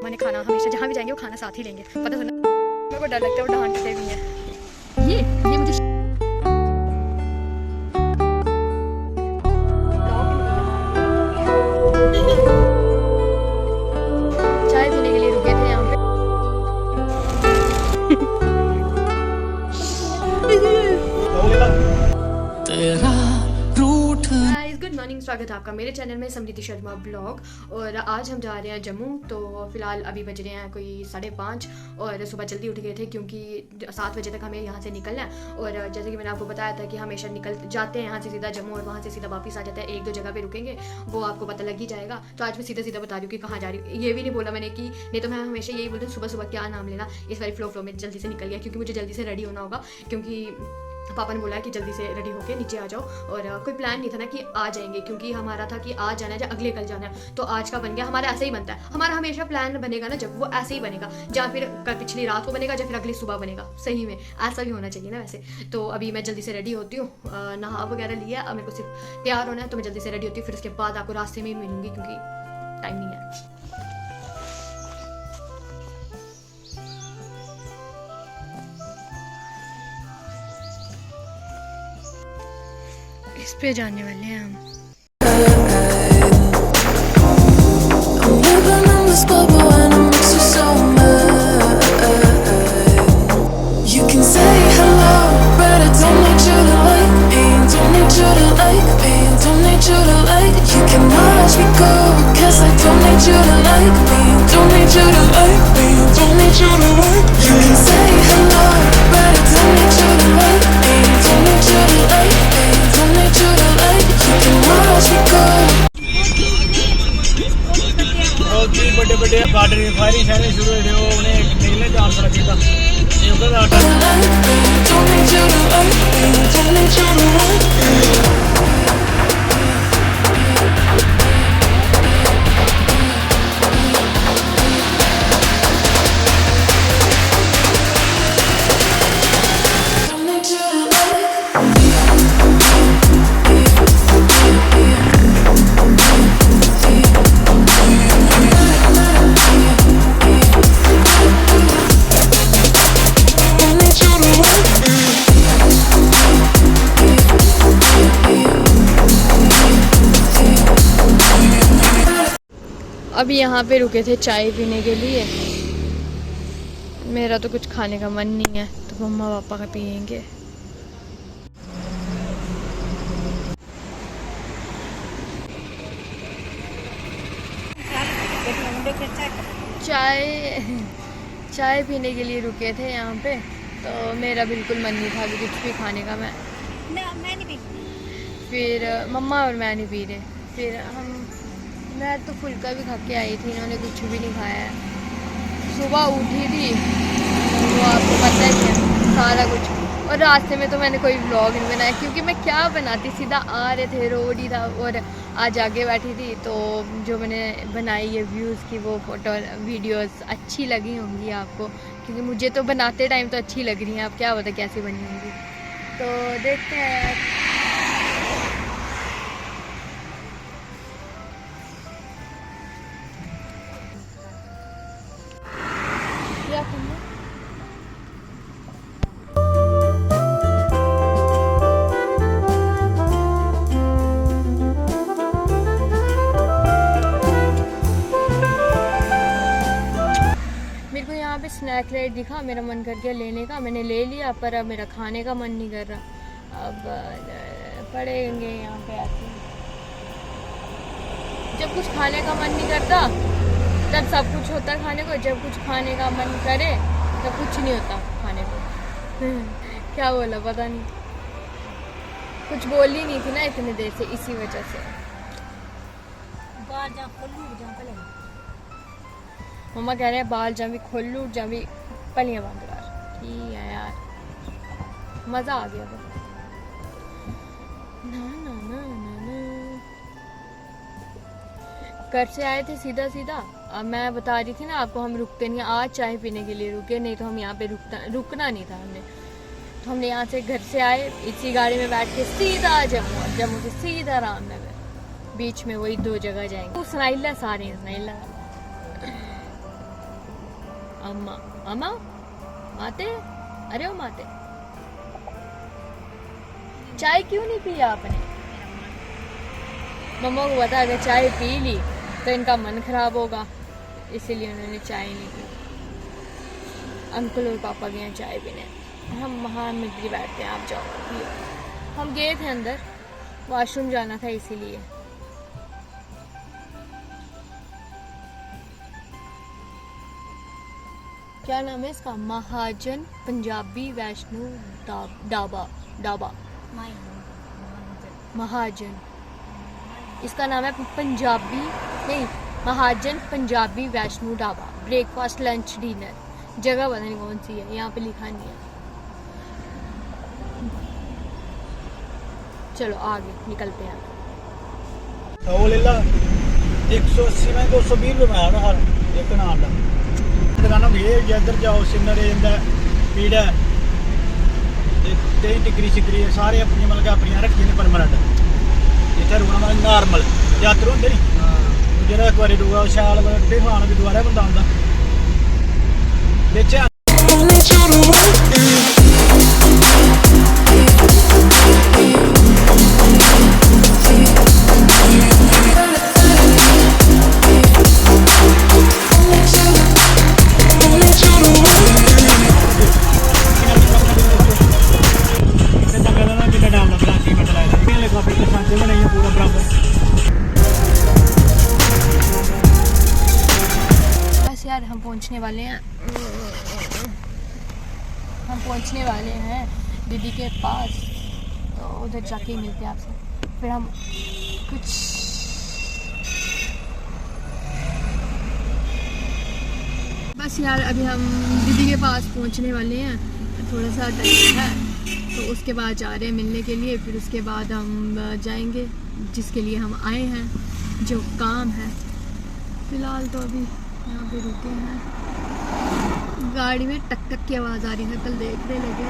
पापा ने खाना हमेशा जहाँ भी जाएंगे वो खाना साथ ही लेंगे, पता सुना मेरे को डर लगता है वो डांटते भी हैं। ये मुझे चाय पीने के लिए रुके थे यहाँ पे। गुड मॉर्निंग, स्वागत है आपका मेरे चैनल में समृद्धि शर्मा ब्लॉग। और आज हम जा रहे हैं जम्मू। तो फिलहाल अभी बज रहे हैं कोई 5:30 और सुबह जल्दी उठ गए थे क्योंकि 7 बजे तक हमें यहाँ से निकलना है। और जैसे कि मैंने आपको बताया था कि हमेशा निकल जाते हैं यहाँ से सीधा जम्मू और वहाँ से सीधा वापस आ जाते हैं। 1-2 जगह पे रुकेंगे, वो आपको पता लग ही जाएगा। तो आज मैं सीधा बता रही हूँ कि कहाँ जा रही हूँ। ये भी नहीं बोला मैंने कि नहीं तो मैं हमेशा यही बोलती हूँ सुबह सुबह क्या नाम लेना। इस बार फ्लो में जल्दी से निकल गया क्योंकि मुझे जल्दी से रेडी होना होगा, क्योंकि पापा ने बोला है कि जल्दी से रेडी होके नीचे आ जाओ। और कोई प्लान नहीं था ना कि आ जाएंगे, क्योंकि हमारा था कि आज जाना है या अगले कल जाना है। तो आज का बन गया, हमारा ऐसे ही बनता है। हमारा हमेशा प्लान बनेगा ना जब, वो ऐसे ही बनेगा, या फिर कल पिछली रात को बनेगा या फिर अगली सुबह बनेगा। सही में ऐसा भी होना चाहिए ना वैसे। तो अभी मैं जल्दी से रेडी होती हूँ, नहा वगैरह लिया, अब मेरे को सिर्फ तैयार होना है। तो मैं जल्दी से रेडी होती हूँ, फिर उसके बाद आपको रास्ते में ही मिलूंगी क्योंकि टाइम नहीं है। इस पे जाने वाले हैं हम। बड़े गार्डन फायरिंग शायरिंग शुरू हुए थे, वो उन्हें निकलने जान पड़ा सीधा अभी यहाँ पे रुके थे चाय पीने के लिए। मेरा तो कुछ खाने का मन नहीं है, तो मम्मा पापा का पियेंगे। चाय पीने के लिए रुके थे यहाँ पे। तो मेरा बिल्कुल मन नहीं था अभी कुछ भी खाने का। मैं नहीं पी। फिर मम्मा और मैं नहीं पी रहे। फिर मैं तो फुल्का भी खा के आई थी, इन्होंने कुछ भी नहीं खाया है। सुबह उठी थी तो आपको पता ही है सारा कुछ। और रास्ते में तो मैंने कोई व्लॉग नहीं बनाया क्योंकि मैं क्या बनाती, सीधा आ रहे थे, रोड ही था। और आज आगे बैठी थी तो जो मैंने बनाई ये व्यूज़ की वो फ़ोटो वीडियोस अच्छी लगी होंगी आपको, क्योंकि मुझे तो बनाते टाइम तो अच्छी लग रही हैं। आप क्या पता कैसी बनी होंगी, तो देखते हैं। क्या करना यहाँ पे स्नैक रेट दिखा, मेरा मन कर गया लेने का, मैंने ले लिया। पर अब मेरा खाने का मन नहीं कर रहा। अब पड़ेंगे यहाँ पे आके। जब कुछ खाने का मन नहीं करता तब सब कुछ होता है खाने को, जब कुछ खाने का मन करे तब कुछ नहीं होता खाने को। क्या बोला पता नहीं, कुछ बोल ही नहीं थी ना इतनी देर से, इसी वजह से। मम्मा कह रहे हैं बाल जहाँ भी खोल लूँ, जहाँ भी पलियाँ बांध रहा। ठीक है यार, मज़ा आ गया। तो ना ना ना ना ना घर से आए थे सीधा। अब मैं बता रही थी ना आपको, हम रुकते नहीं। आज चाय पीने के लिए रुके, नहीं तो हम यहाँ पे रुकना नहीं था हमने। तो हमने यहाँ से घर से आए, इसी गाड़ी में बैठ के सीधा जम्मू से सीधा रामनगर। बीच में वही 2 जगह जाएंगे। वो सनाइला सारे सनाइला अम्मा अम्मा माते, अरे ओ माते, चाय क्यों नहीं पी आपने? मम्मा को पता अगर चाय पी ली तो इनका मन खराब होगा, इसीलिए उन्होंने चाय नहीं पी। अंकल और पापा गए हैं चाय पीने, हम वहाँ मिलकर बैठते हैं, आप जाओ पियो। हम गए थे अंदर, वॉशरूम जाना था इसीलिए। क्या नाम है इसका? महाजन पंजाबी वैष्णो ढाबा। ढाबा महाजन, इसका नाम है पंजाबी नहीं, Mahajan Punjabi Vaishno Dhaba. Breakfast lunch dinner, जगह पता नहीं कौन सी है, यहाँ पे लिखा नहीं है। चलो आगे निकलते हैं। वो ले ला 180 में 220 रुपये में आना हर एक नान का दुकानों में। ये इधर जाओ सिमर पीड़ा 3 टिकरी शिकरी सारे अपनी मतलब कि अपनी रखी ने परमानेंट। इतना रुकना मतलब नॉर्मल यात्रु होंगे नहीं जो एक बार डूबा शैल रुट्टी खाना भी दोबारा बंदा आंदा बेचे। यार हम पहुंचने वाले हैं, हम पहुंचने वाले हैं दीदी के पास, तो उधर जाके मिलते हैं आपसे। फिर हम कुछ बस यार अभी हम दीदी के पास पहुंचने वाले हैं, थोड़ा सा टाइम है तो उसके बाद जा रहे हैं मिलने के लिए। फिर उसके बाद हम जाएंगे जिसके लिए हम आए हैं, जो काम है। फ़िलहाल तो अभी यहाँ पे रुके हैं, गाड़ी में टक टक की आवाज़ आ रही है, कल देखने लगे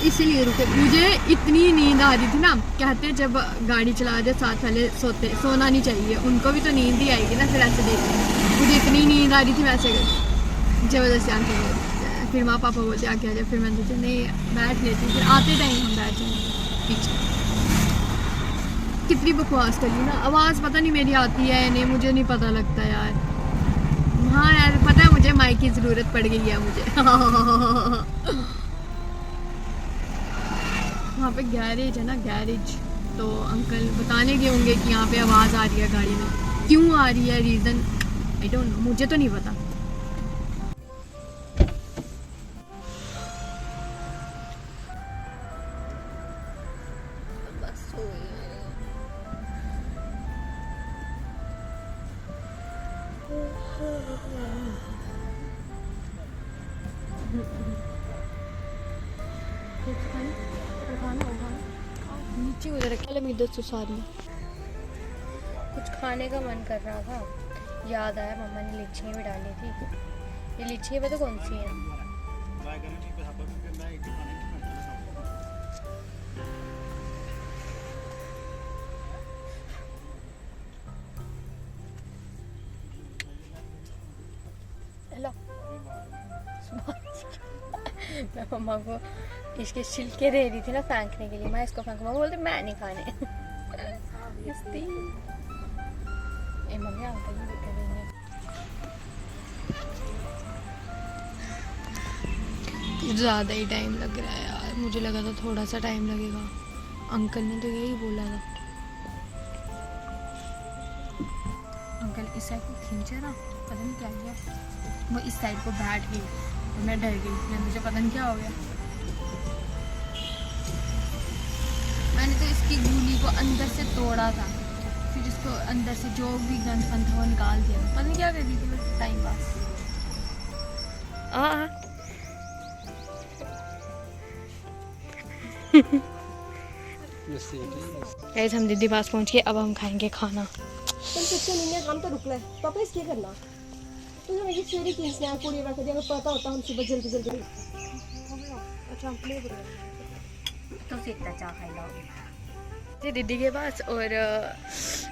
इसीलिए रुके। मुझे इतनी नींद आ रही थी ना, कहते हैं जब गाड़ी चला रहे साथ वाले सोना नहीं चाहिए, उनको भी तो नींद ही आएगी ना। फिर ऐसे देखते मुझे इतनी नींद आ रही थी, वैसे ज़बरदस्ती आके बोलते, फिर माँ पापा बोलते आके आ जाए, फिर मैंने सोचा नहीं बैठ लेती, फिर आते टाइम हम बैठ जाएंगे पीछे। कितनी बकवास कर ली ना, आवाज़ पता नहीं मेरी आती है नहीं, मुझे नहीं पता लगता यार। हाँ यार पता है मुझे माइक की ज़रूरत पड़ गई है मुझे वहाँ पे गैरेज है ना, गैरेज, तो अंकल बताने के होंगे कि यहाँ पे आवाज़ आ रही है गाड़ी में, क्यों आ रही है, रीज़न आई डोंट नो, मुझे तो नहीं पता। नीचे उधर रखे मैं इधर से सारी कुछ खाने का मन कर रहा था, याद आया मम्मा ने लीचियाँ भी डाली थी। ये लीचियाँ पता कौन सी हैं? हेलो मैं मम्मा को इसके छिलके दे रही थी ना फेंकने के लिए, मैं इसको फेंक, मम्मा बोलते मैं नहीं खाने मम्मी अंकल भी दिख रही है। ज़्यादा ही टाइम लग रहा है यार, मुझे लगा था थोड़ा सा टाइम लगेगा, अंकल ने तो यही बोला था। अंकल इस साइड को खींचे ना, पता नहीं क्या किया, वो इस साइड को बैठ गई और मैं डर गई, मुझे पता नहीं क्या हो गया। मैंने तो इसकी गोली को अंदर से तोड़ा था, फिर इसको अंदर से जो भी गंद फंद था वो निकाल दिया, पता नहीं क्या कर रही थी, टाइम पास। गाइस हम दीदी पास पहुंच गए, अब हम खाएंगे खाना। हम तो रुक रहे पापा, इस क्या करना तो हमें ये चोरी की स्नैक पूरी रख दिया, अगर पता होता हम सुबह जल्दी जल्दी। अच्छा हम प्ले करें तो से इतना चाह खाई लाओगे थे दीदी के पास और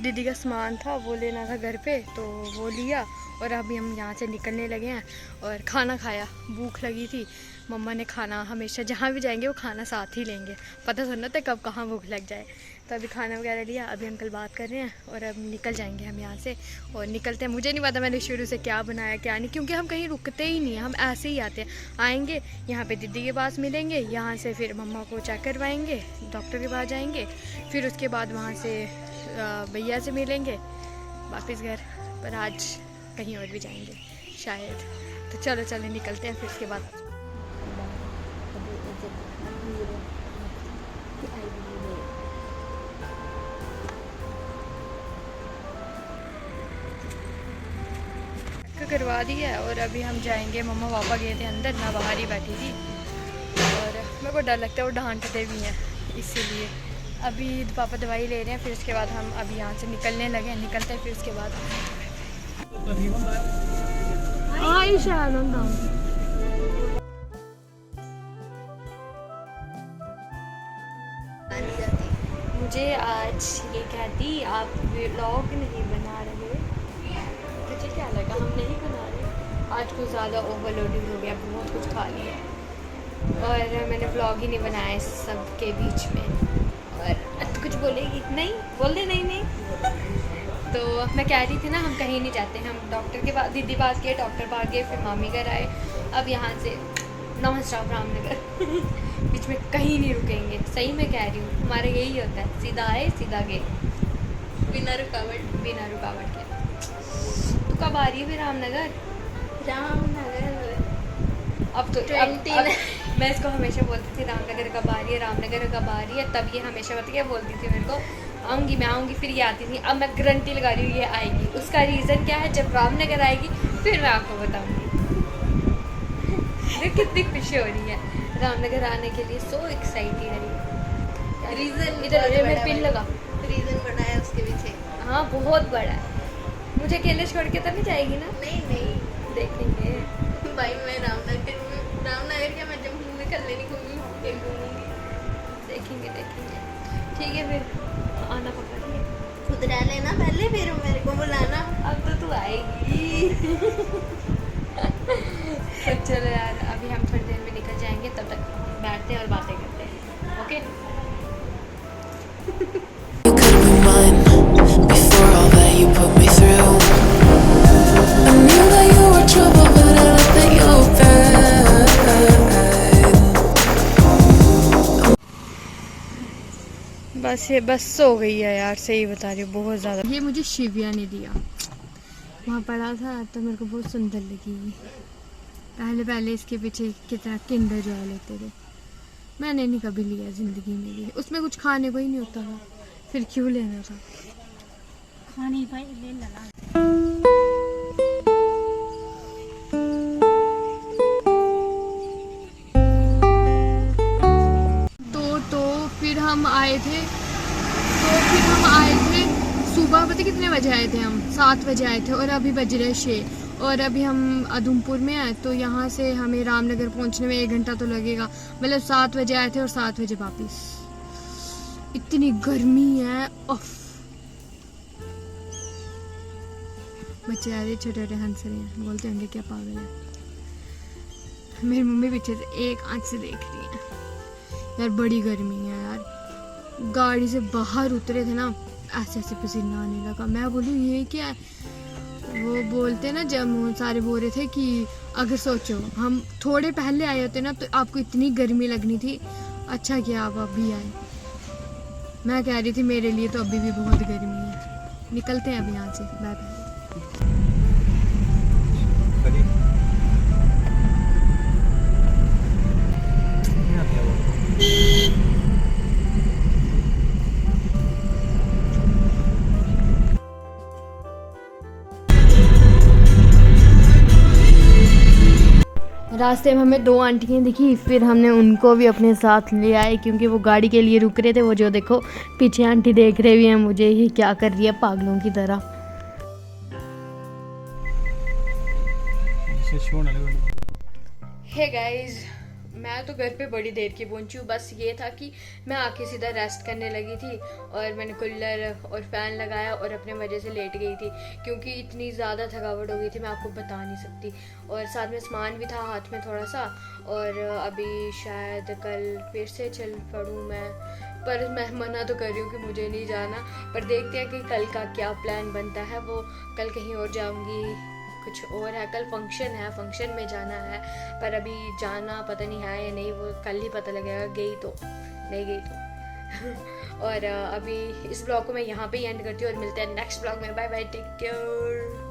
दीदी का सामान था वो लेना था घर पे, तो वो लिया और अभी हम यहाँ से निकलने लगे हैं। और खाना खाया, भूख लगी थी। मम्मा ने खाना, हमेशा जहाँ भी जाएंगे वो खाना साथ ही लेंगे, पता थोड़ा था कब कहाँ भूख लग जाए। तो अभी खाना वगैरह लिया, अभी अंकल बात कर रहे हैं और अब निकल जाएंगे हम यहाँ से। और निकलते हैं, मुझे नहीं पता मैंने शुरू से क्या बनाया क्या नहीं, क्योंकि हम कहीं रुकते ही नहीं हैं, हम ऐसे ही आते हैं। आएंगे यहाँ पे दीदी के पास मिलेंगे, यहाँ से फिर मम्मा को चेक करवाएंगे, डॉक्टर के पास जाएंगे, फिर उसके बाद वहाँ से भैया से मिलेंगे, वापस घर। पर आज कहीं और भी जाएंगे शायद। तो चलो चलो निकलते हैं, फिर उसके बाद करवा दी है। और अभी हम जाएंगे, मम्मा पापा गए थे अंदर, मैं बाहर ही बैठी थी और मेरे को डर लगता है वो डांटते भी हैं, इसीलिए अभी पापा दवाई ले रहे हैं। फिर उसके बाद हम अभी यहाँ से निकलने लगे हैं, निकलते हैं फिर उसके बाद। मुझे आज ये कहती आप व्लॉग नहीं बना रहे, मुझे क्या लगा हम नहीं बना रहे। आज कुछ ज़्यादा ओवरलोडिंग हो गया, बहुत कुछ खा लिया और मैंने व्लॉग ही नहीं बनाया इस सब के बीच में। और तो कुछ बोलेगी नहीं, बोल दे नहीं नहीं। तो मैं कह रही थी ना हम कहीं नहीं जाते, हम डॉक्टर के पास, दीदी पास गए, डॉक्टर पास गए, फिर मामी घर आए, अब यहाँ से नॉन स्टॉप रामनगर बीच में कहीं नहीं रुकेंगे। सही में कह रही हूँ, हमारा यही होता है, सीधा आए सीधा गए, बिना रुकावट के। तो कब आ रही है फिर रामनगर? अब तो अब मैं इसको हमेशा बोलती थी रामनगर कब आ रही है, तब ये हमेशा बोलती थी मेरे को आऊँगी मैं आऊँगी, फिर ये आती थी। अब मैं गारंटी लगा रही हूँ ये आएगी। उसका रीज़न क्या है, जब रामनगर आएगी फिर मैं आपको बताऊँगी। कितनी खुशी हो रही है रामनगर आने के लिए, सो एक्साइटेड है। रीज़न इधर मैं पिन लगा, रीजन बना है उसके पीछे। हाँ बहुत बड़ा है। मुझे अकेले छोड़ के तो नहीं जाएगी ना? नहीं देखेंगे भाई, मैं रामनगर क्या, मैं जम्मू में कल नहीं घूमूंगी। देखेंगे ठीक है, फिर आना पकड़िए। खुद रह लेना पहले, फिर मेरे को बुलाना। अब तो तू आएगी। तो चलो यार, अभी हम थोड़ी देर में निकल जाएंगे, तब तक बैठते हैं और बातें करते हैं। Okay You could be mine before all that you put me through. I knew that you were trouble, but I let that you bad. बस हो गई है यार, सही बता रही हूँ, बहुत ज़्यादा। ये मुझे शिविया ने दिया, वहाँ पड़ा था तो मेरे को बहुत सुंदर लगी। पहले इसके पीछे कितना किंडर जॉय लेते थे, मैंने नहीं कभी लिया ज़िंदगी में लिए। उसमें कुछ खाने को ही नहीं होता था, फिर क्यों लेना था। खाने भाई ले लगा। तो फिर हम आए थे, सुबह पता कितने बजे आए थे हम? 7 बजे आए थे और अभी बज रहे 6। और अभी हम उधमपुर में हैं, तो यहाँ से हमें रामनगर पहुँचने में 1 घंटा तो लगेगा। मतलब 7 बजे आए थे और 7 बजे वापस। इतनी गर्मी है, उफ। बच्चे आ रहे छोटे हंस रहे हैं, बोलते होंगे क्या पागल है। मेरी मम्मी पीछे से एक आंख से देख रही है। यार बड़ी गर्मी है यार, गाड़ी से बाहर उतरे थे ना, ऐसे पसीना आने लगा। मैं बोलूँ ये क्या है? वो बोलते ना, जब सारे बोल रहे थे कि अगर सोचो हम थोड़े पहले आए होते ना तो आपको इतनी गर्मी लगनी थी, अच्छा किया आप अभी आए। मैं कह रही थी मेरे लिए तो अभी भी बहुत गर्मी है। निकलते हैं अब यहाँ से, बाय बाय। रास्ते में हमें 2 आंटियाँ दिखी, फिर हमने उनको भी अपने साथ ले आए क्योंकि वो गाड़ी के लिए रुक रहे थे। वो जो देखो पीछे आंटी देख रहे भी हैं मुझे, ये क्या कर रही है पागलों की तरह। हे गाइस, मैं तो घर पे बड़ी देर की पहुंची हूँ। बस ये था कि मैं आके सीधा रेस्ट करने लगी थी और मैंने कूलर और फ़ैन लगाया और अपने मज़े से लेट गई थी, क्योंकि इतनी ज़्यादा थकावट हो गई थी मैं आपको बता नहीं सकती। और साथ में सामान भी था हाथ में थोड़ा सा, और अभी शायद कल फिर से चल पड़ूँ मैं, पर मैं मना तो कर रही हूँ कि मुझे नहीं जाना। पर देखते हैं कि कल का क्या प्लान बनता है। वो कल कहीं और जाऊँगी, कुछ और है, कल फंक्शन है, फंक्शन में जाना है, पर अभी जाना पता नहीं है या नहीं, वो कल ही पता लगेगा, गई तो नहीं गई तो और अभी इस ब्लॉग को मैं यहाँ पे ही एंड करती हूँ और मिलते हैं नेक्स्ट ब्लॉग में। Bye bye, take care.